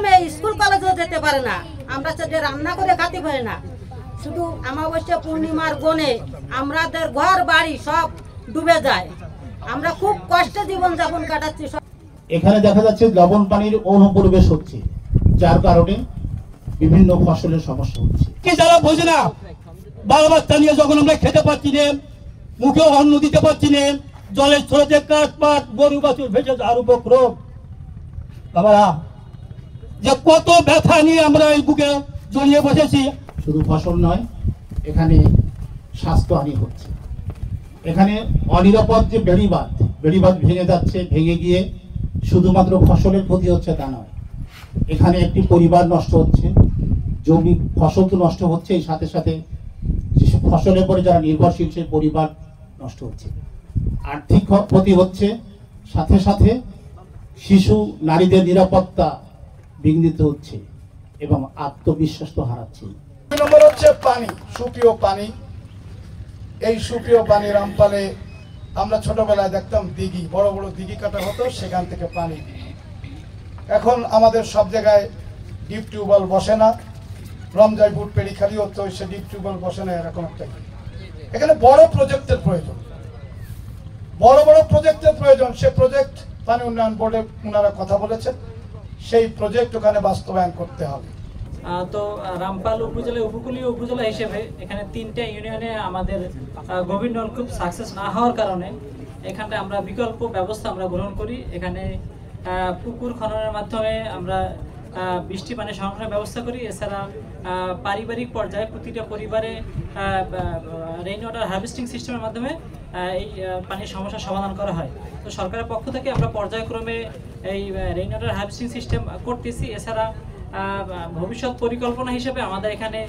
মেয়ে স্কুল কলেজেও যেতে পারে না, আমরা সেটা রান্না করে খেতে পারি না। শুধু অমাবস্যা পূর্ণিমার গনে আমাদের ঘর বাড়ি সব ডুবে যায়। আমরা খুব কষ্টে জীবন যাপন কাটাচ্ছি। এখানে দেখা যাচ্ছে লবণ পানির অনুপ্রবেশ হচ্ছে, যার কারণে বিভিন্ন ফসলের সমস্যা হচ্ছে। যারা বোঝে না, বাল বাচ্চা নিয়ে যখন আমরা খেতে পাচ্ছি না, মুখে অন্ন দিতে পারছি না, জলের স্রোতে কাঠ পাট গরু বাছুর ভেসে যাওয়ার উপক্রম, বাবারা যে কত ব্যথা নিয়ে আমরা এই বুকে জড়িয়ে বসেছি। শুধু ফসল নয়, এখানে স্বাস্থ্যহানি হচ্ছে। এখানে অনিরাপদ যে বেড়িবাঁধ ভেঙে যাচ্ছে, ভেঙে গিয়ে শুধুমাত্র ফসলের ক্ষতি হচ্ছে তা নয়, এখানে একটি পরিবার নষ্ট হচ্ছে, জমি ফসল তো নষ্ট হচ্ছে, এই সাথে সাথে যেসব ফসলের পরে যারা নির্ভরশীল সেই পরিবার নষ্ট হচ্ছে, আর্থিক ক্ষতি হচ্ছে, সাথে সাথে শিশু নারীদের নিরাপত্তা বিঘ্নিত হচ্ছে এবং আত্মবিশ্বাস তো হারাচ্ছে। দুই নম্বর হচ্ছে পানি, সুপেয় পানি। এই সুপেয় পানি রামপালে আমরা ছোটবেলায় দেখতাম দিঘি, বড় বড় দিঘি কাটা হতো, সেখান থেকে পানি। এখন আমাদের সব জায়গায় ডিপ টিউবওয়েল বসে না, রমজাইপুর পেরিখালি হতো, সে ডিপ টিউবওয়েল বসে না, এরকম একটা। এখানে বড় প্রজেক্টের প্রয়োজন, বড় বড় প্রজেক্টের প্রয়োজন। সে প্রজেক্ট পানি উন্নয়ন বোর্ডে ওনারা কথা বলেছেন, সেই প্রজেক্ট ওখানে বাস্তবায়ন করতে হবে। তো রামপাল উপজেলা উপকূলীয় উপজেলা হিসেবে এখানে 3টা ইউনিয়নে আমাদের গভীর নলকূপ সাকসেস না হওয়ার কারণে এখানটা আমরা বিকল্প ব্যবস্থা আমরা গ্রহণ করি। এখানে পুকুর খননের মাধ্যমে আমরা বৃষ্টি পানি সংরক্ষণের ব্যবস্থা করি। এছাড়া পারিবারিক পর্যায়ে প্রতিটা পরিবারে রেইন ওয়াটার হার্ভেস্টিং সিস্টেমের মাধ্যমে এই পানির সমস্যার সমাধান করা হয়। তো সরকারের পক্ষ থেকে আমরা পর্যায়ক্রমে এই রেইন ওয়াটার হার্ভেস্টিং সিস্টেম করতেছি। এছাড়া ভবিষ্যৎ পরিকল্পনা হিসেবে আমাদের এখানে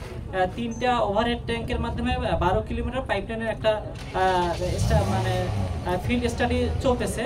3টা ওভারহেড ট্যাঙ্কের মাধ্যমে 12 কিলোমিটার পাইপলাইনের একটা মানে ফিল্ড স্টাডি চলতেছে।